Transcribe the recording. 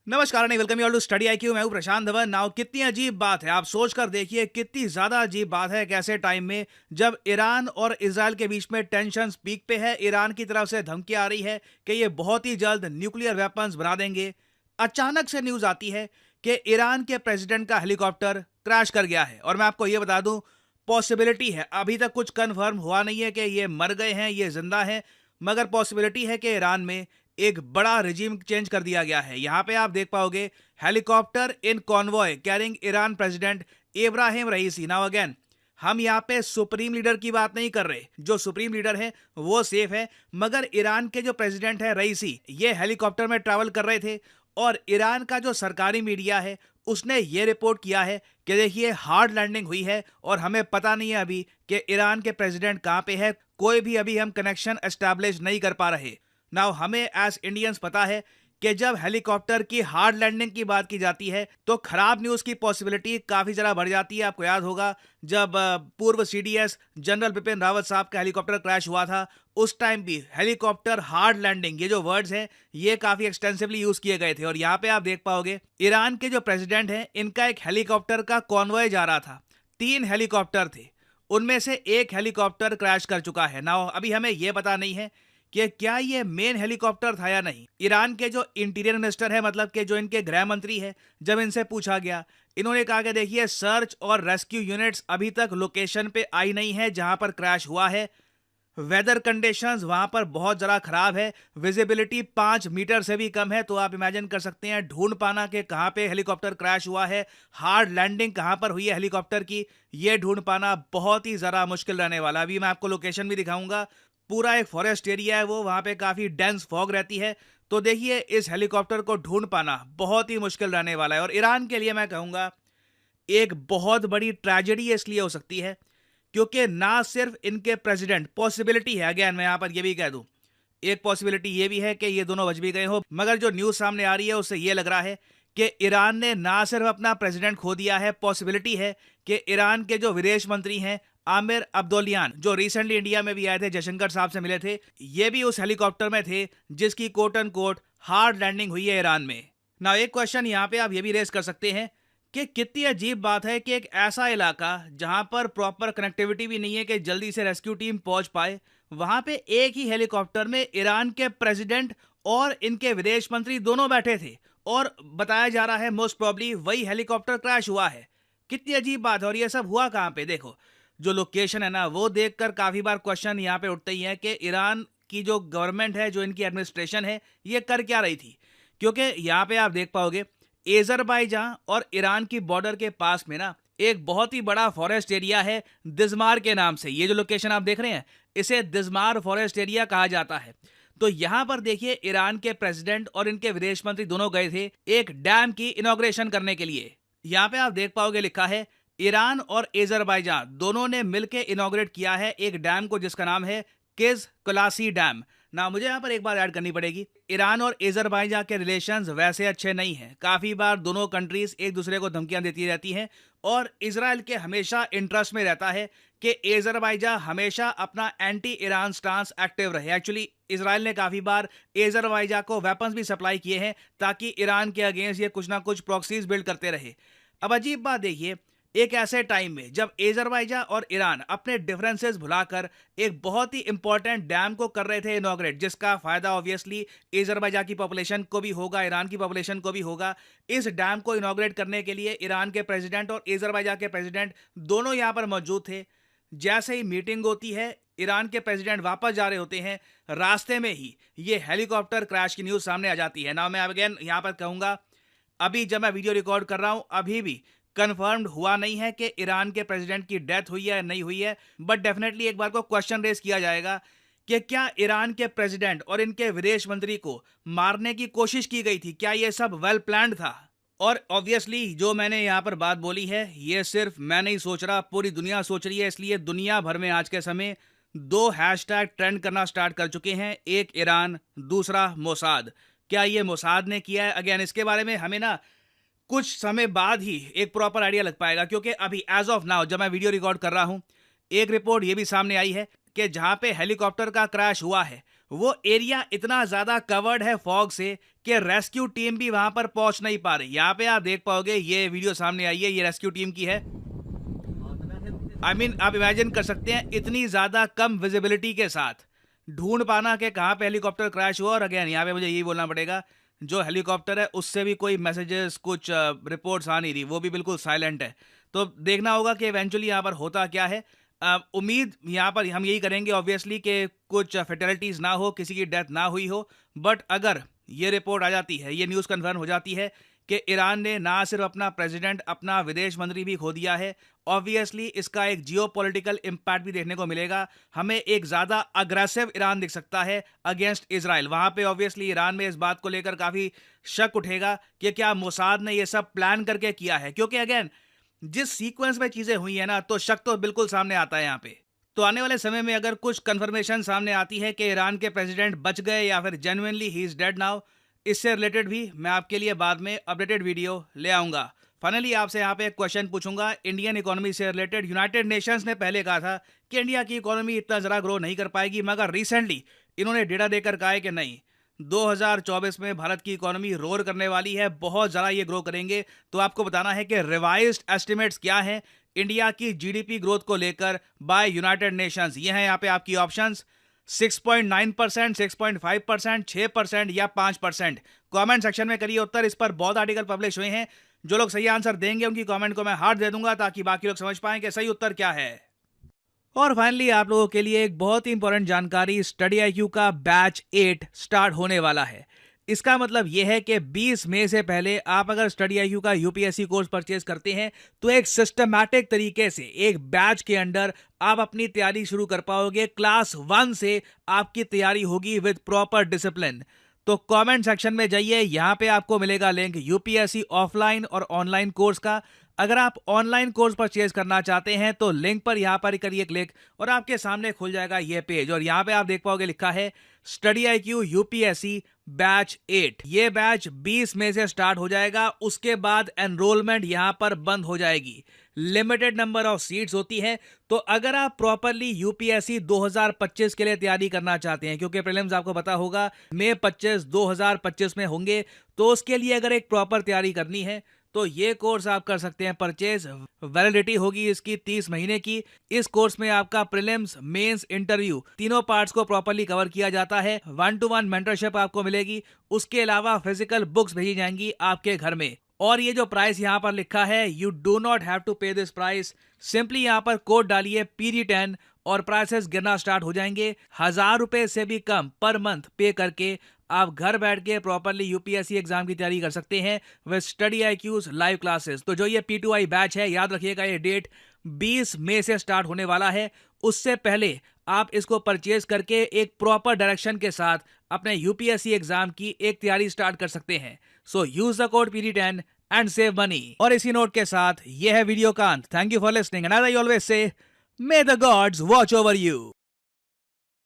नमस्कार नहीं welcome you all to study IQ. मैं हूं प्रशांत धवन। नाउ कितनी अजीब बात है, आप सोच कर देखिए कितनी ज्यादा अजीब बात है। एक ऐसे टाइम में जब ईरान और इजराइल के बीच में टेंशन पीक पे है, ईरान की तरफ से धमकी आ रही है कि ये बहुत ही जल्द न्यूक्लियर वेपन्स बना देंगे, अचानक से न्यूज आती है कि ईरान के प्रेसिडेंट का हेलीकॉप्टर क्रैश कर गया है। और मैं आपको ये बता दूं, पॉसिबिलिटी है, अभी तक कुछ कंफर्म हुआ नहीं है कि ये मर गए हैं, ये जिंदा हैं, मगर पॉसिबिलिटी है कि ईरान में एक बड़ा रिजीम चेंज कर दिया गया है। यहां पे आप देख पाओगे हेलीकॉप्टर इन convoy carrying Iran president Ibrahim रईसी। नाउ अगेन, हम यहाँ पे सुप्रीम लीडर की बात नहीं कर रहे, जो सुप्रीम लीडर है वो सेफ है, मगर ईरान के जो प्रेसिडेंट है रईसी, ये हेलीकॉप्टर में ट्रैवल कर रहे थे। और ईरान का जो सरकारी मीडिया है उसने ये रिपोर्ट किया है कि देखिए हार्ड लैंडिंग हुई है और हमें पता नहीं है अभी कि ईरान के प्रेसिडेंट कहाँ पे है, कोई भी अभी हम कनेक्शन एस्टैब्लिश नहीं कर पा रहे। नाउ हमें एज इंडियंस पता है कि जब हेलीकॉप्टर की हार्ड लैंडिंग की बात की जाती है तो खराब न्यूज की पॉसिबिलिटी काफी ज्यादा बढ़ जाती है। आपको याद होगा जब पूर्व सीडीएस जनरल बिपिन रावत साहब का हेलीकॉप्टर क्रैश हुआ था, उस टाइम भी हेलीकॉप्टर हार्ड लैंडिंग, ये जो वर्ड्स हैं ये काफी एक्सटेंसिवली यूज किए गए थे। और यहाँ पे आप देख पाओगे ईरान के जो प्रेसिडेंट हैं इनका एक हेलीकॉप्टर का कॉन्वॉय जा रहा था, 3 हेलीकॉप्टर थे, उनमें से एक हेलीकॉप्टर क्रैश कर चुका है। नाउ अभी हमें यह पता नहीं है कि क्या ये मेन हेलीकॉप्टर था या नहीं। ईरान के जो इंटीरियर मिनिस्टर है, मतलब कि जो इनके गृह मंत्री है, जब इनसे पूछा गया, इन्होंने कहा कि देखिए सर्च और रेस्क्यू यूनिट्स अभी तक लोकेशन पे आई नहीं है जहां पर क्रैश हुआ है। वेदर कंडीशंस वहां पर बहुत ज़रा खराब है, विजिबिलिटी 5 मीटर से भी कम है। तो आप इमेजिन कर सकते हैं ढूंढ पाना कि कहां पे हेलीकॉप्टर क्रैश हुआ है, हार्ड लैंडिंग कहां पर हुई है हेलीकॉप्टर की, ये ढूंढ पाना बहुत ही ज़रा मुश्किल रहने वाला। अभी मैं आपको लोकेशन भी दिखाऊंगा, पूरा एक फॉरेस्ट एरिया है वो, वहां पे काफी डेंस फॉग रहती है। तो देखिए इस हेलीकॉप्टर को ढूंढ पाना बहुत ही मुश्किल रहने वाला है। और ईरान के लिए मैं कहूंगा एक बहुत बड़ी ट्रेजेडी इसलिए हो सकती है क्योंकि ना सिर्फ इनके प्रेसिडेंट, पॉसिबिलिटी है, अगेन मैं यहां पर यह भी कह दूं, एक पॉसिबिलिटी ये भी है कि ये दोनों बच भी गए हो, मगर जो न्यूज सामने आ रही है उससे ये लग रहा है कि ईरान ने ना सिर्फ अपना प्रेसिडेंट खो दिया है, पॉसिबिलिटी है कि ईरान के जो विदेश मंत्री हैं आमिर अब्दुल्लान, जो रिसेंटली इंडिया में भी आए थे, जयशंकर साहब से मिले थे, ये भी उस हेलीकॉप्टर में थे जिसकी quote and quote hard landing हुई है ईरान में। ना एक क्वेश्चन यहाँ पे आप ये भी रेस कर सकते हैं कि कितनी अजीब बात है कि एक ऐसा इलाका जहां पर प्रॉपर कनेक्टिविटी भी नहीं है कि जल्दी से रेस्क्यू टीम पहुंच पाए, वहां पे एक ही हेलीकॉप्टर में ईरान के प्रेसिडेंट और इनके विदेश मंत्री दोनों बैठे थे, और बताया जा रहा है मोस्ट प्रॉब्ली वही हेलीकॉप्टर क्रैश हुआ है। कितनी अजीब बात है। और ये सब हुआ कहां पे, देखो जो लोकेशन है ना, वो देखकर काफी बार क्वेश्चन यहाँ पे उठते ही है कि ईरान की जो गवर्नमेंट है, जो इनकी एडमिनिस्ट्रेशन है, ये कर क्या रही थी। क्योंकि यहाँ पे आप देख पाओगे एजरबाईजान और ईरान की बॉर्डर के पास में ना एक बहुत ही बड़ा फॉरेस्ट एरिया है दिजमार के नाम से। ये जो लोकेशन आप देख रहे हैं इसे दिजमार फॉरेस्ट एरिया कहा जाता है। तो यहां पर देखिए ईरान के प्रेसिडेंट और इनके विदेश मंत्री दोनों गए थे एक डैम की इनॉग्रेशन करने के लिए। यहां पे आप देख पाओगे लिखा है ईरान और एजरबाईजान दोनों ने मिलकर इनॉग्रेट किया है एक डैम को जिसका नाम है किज कलासी डैम। ना मुझे यहाँ पर एक बात ऐड करनी पड़ेगी, ईरान और एजरबाईजान के रिलेशंस वैसे अच्छे नहीं हैं। काफी बार दोनों कंट्रीज एक दूसरे को धमकियां देती रहती हैं, और इजराइल के हमेशा इंटरेस्ट में रहता है कि एजरबाईजान हमेशा अपना एंटी ईरान स्टांस एक्टिव रहे। एक्चुअली इजराइल ने काफी बार एजरबाईजान को वेपन्स भी सप्लाई किए हैं ताकि ईरान के अगेंस्ट ये कुछ ना कुछ प्रॉक्सीज बिल्ड करते रहे। अब अजीब बात देखिए, एक ऐसे टाइम में जब एजरबाईजान और ईरान अपने डिफरेंसेस भुलाकर एक बहुत ही इंपॉर्टेंट डैम को कर रहे थे इनॉग्रेट, जिसका फायदा ऑब्वियसली एजरबाईजान की पॉपुलेशन को भी होगा, ईरान की पॉपुलेशन को भी होगा। इस डैम को इनॉग्रेट करने के लिए ईरान के प्रेसिडेंट और एजरबाईजान के प्रेसिडेंट दोनों यहां पर मौजूद थे। जैसे ही मीटिंग होती है, ईरान के प्रेसिडेंट वापस जा रहे होते हैं, रास्ते में ही ये हेलीकॉप्टर क्रैश की न्यूज सामने आ जाती है। ना मैं अगेन यहां पर कहूंगा, अभी जब मैं वीडियो रिकॉर्ड कर रहा हूं अभी भी कंफर्म्ड हुआ नहीं है कि ईरान के प्रेसिडेंट की डेथ हुई है या नहीं हुई है, बट डेफिनेटली एक बार को क्वेश्चन रेज किया जाएगा कि क्या ईरान के प्रेसिडेंट और इनके विदेश मंत्री को मारने की कोशिश की गई थी, क्या यह सब वेल प्लान्ड था। और ऑब्वियसली जो मैंने यहाँ पर बात बोली है ये सिर्फ मैं नहीं सोच रहा, पूरी दुनिया सोच रही है। इसलिए दुनिया भर में आज के समय 2 हैशटैग ट्रेंड करना स्टार्ट कर चुके हैं, एक ईरान, दूसरा मोसाद। क्या ये मोसाद ने किया है? अगेन इसके बारे में हमें ना कुछ समय बाद ही एक प्रॉपर आइडिया लग पाएगा, क्योंकि अभी एज ऑफ नाउ जब मैं वीडियो रिकॉर्ड कर रहा हूं एक रिपोर्ट ये भी सामने आई है कि जहां पे हेलीकॉप्टर का क्रैश हुआ है वो एरिया इतना ज्यादा कवर्ड है फॉग से कि रेस्क्यू टीम भी वहां पर पहुंच नहीं पा रही। यहाँ पे आप देख पाओगे, ये वीडियो सामने आई है, ये रेस्क्यू टीम की है। आप इमेजिन कर सकते हैं इतनी ज्यादा कम विजिबिलिटी के साथ ढूंढ पाना कि कहाँ पे हेलीकॉप्टर क्रैश हुआ। और अगेन यहाँ पे मुझे यही बोलना पड़ेगा, जो हेलीकॉप्टर है उससे भी कोई मैसेजेस कुछ रिपोर्ट्स आ नहीं रही, वो भी बिल्कुल साइलेंट है। तो देखना होगा कि इवेंचुअली यहाँ पर होता क्या है। उम्मीद यहाँ पर हम यही करेंगे ऑब्वियसली कि कुछ फेटलिटीज ना हो, किसी की डेथ ना हुई हो। बट अगर ये रिपोर्ट आ जाती है, ये न्यूज़ कन्फर्म हो जाती है कि ईरान ने ना सिर्फ अपना प्रेसिडेंट, अपना विदेश मंत्री भी खो दिया है, ऑब्वियसली इसका एक जियोपॉलिटिकल इम्पैक्ट भी देखने को मिलेगा। हमें एक ज़्यादा अग्रेसिव ईरान दिख सकता है अगेंस्ट इजराइल। वहाँ पे ऑब्वियसली ईरान में इस बात को लेकर काफ़ी शक उठेगा कि क्या मोसाद ने ये सब प्लान करके किया है, क्योंकि अगेन जिस सीक्वेंस में चीज़ें हुई है ना, तो शक तो बिल्कुल सामने आता है यहाँ पे। तो आने वाले समय में अगर कुछ कंफर्मेशन सामने आती है कि ईरान के प्रेसिडेंट बच गए या फिर genuinely he is dead now, इससे रिलेटेड भी मैं आपके लिए बाद में अपडेटेड वीडियो ले आऊँगा। फाइनली आपसे यहाँ पे एक क्वेश्चन पूछूंगा इंडियन इकोनॉमी से रिलेटेड। यूनाइटेड नेशंस ने पहले कहा था कि इंडिया की इकोनॉमी इतना ज़रा ग्रो नहीं कर पाएगी, मगर रिसेंटली इन्होंने डेटा देकर कहा है कि नहीं, 2024 में भारत की इकोनॉमी रोर करने वाली है, बहुत ज़्यादा ये ग्रो करेंगे। तो आपको बताना है कि रिवाइज्ड एस्टिमेट्स क्या हैं इंडिया की जीडीपी ग्रोथ को लेकर बाय यूनाइटेड नेशंस। ये हैं यहाँ पे आपकी ऑप्शंस, 6.9%, 6.5%, 6% या 5%। कमेंट सेक्शन में करिए उत्तर। इस पर बहुत आर्टिकल पब्लिश हुए हैं। जो लोग सही आंसर देंगे उनकी कमेंट को मैं हार्ट दे दूंगा, ताकि बाकी लोग समझ पाएं कि सही उत्तर क्या है। और फाइनली आप लोगों के लिए एक बहुत ही इंपॉर्टेंट जानकारी, स्टडी आईक्यू का बैच 8 स्टार्ट होने वाला है। इसका मतलब यह है कि 20 मई से पहले आप अगर स्टडी आईक्यू का यूपीएससी कोर्स परचेज करते हैं तो एक सिस्टमैटिक तरीके से एक बैच के अंडर आप अपनी तैयारी शुरू कर पाओगे। क्लास 1 से आपकी तैयारी होगी विद प्रॉपर डिसिप्लिन। तो कमेंट सेक्शन में जाइए, यहां पे आपको मिलेगा लिंक यूपीएससी ऑफलाइन और ऑनलाइन कोर्स का। अगर आप ऑनलाइन कोर्स परचेज करना चाहते हैं तो लिंक पर यहां पर करिए क्लिक और आपके सामने खुल जाएगा यह पेज। और यहां पे आप देख पाओगे लिखा है स्टडी आईक्यू यूपीएससी बैच 8। ये बैच 20 मई से स्टार्ट हो जाएगा। उसके बाद एनरोलमेंट यहां पर बंद हो जाएगी। लिमिटेड नंबर ऑफ सीट्स होती है। तो अगर आप प्रॉपरली यूपीएससी 2025 के लिए तैयारी करना चाहते हैं, क्योंकि प्रीलिम्स आपको पता होगा मई 25 2025 में होंगे, तो उसके लिए अगर एक प्रॉपर तैयारी करनी है तो ये कोर्स आप कर सकते हैं परचेज। वैलिडिटी होगी इसकी 30 महीने की। इस कोर्स में आपका प्रीलिम्स, मेंस, इंटरव्यू तीनों पार्ट्स को प्रॉपर्ली कवर किया जाता है। 1-to-1 मेंटरशिप आपको मिलेगी। उसके अलावा फिजिकल बुक्स भेजी जाएंगी आपके घर में। और ये जो प्राइस यहाँ पर लिखा है, you do not have to pay this price. Simply यहाँ पर कोड डालिए PD10 और प्राइसेस गिरना स्टार्ट हो जाएंगे। 1000 रुपए से भी कम पर मंथ पे करके आप घर बैठ के प्रॉपरली यूपीएससी एग्जाम की तैयारी कर सकते हैं विद स्टडी आईक्यूज लाइव क्लासेस। तो जो ये P2I बैच है, याद रखिएगा ये डेट 20 मई से स्टार्ट होने वाला है। उससे पहले आप इसको परचेज करके एक प्रॉपर डायरेक्शन के साथ अपने यूपीएससी एग्जाम की एक तैयारी स्टार्ट कर सकते हैं। So use the code PD10 and save money. और इसी नोट के साथ ये है वीडियो का अंत। Thank you for listening and as I always say, may the gods watch over you.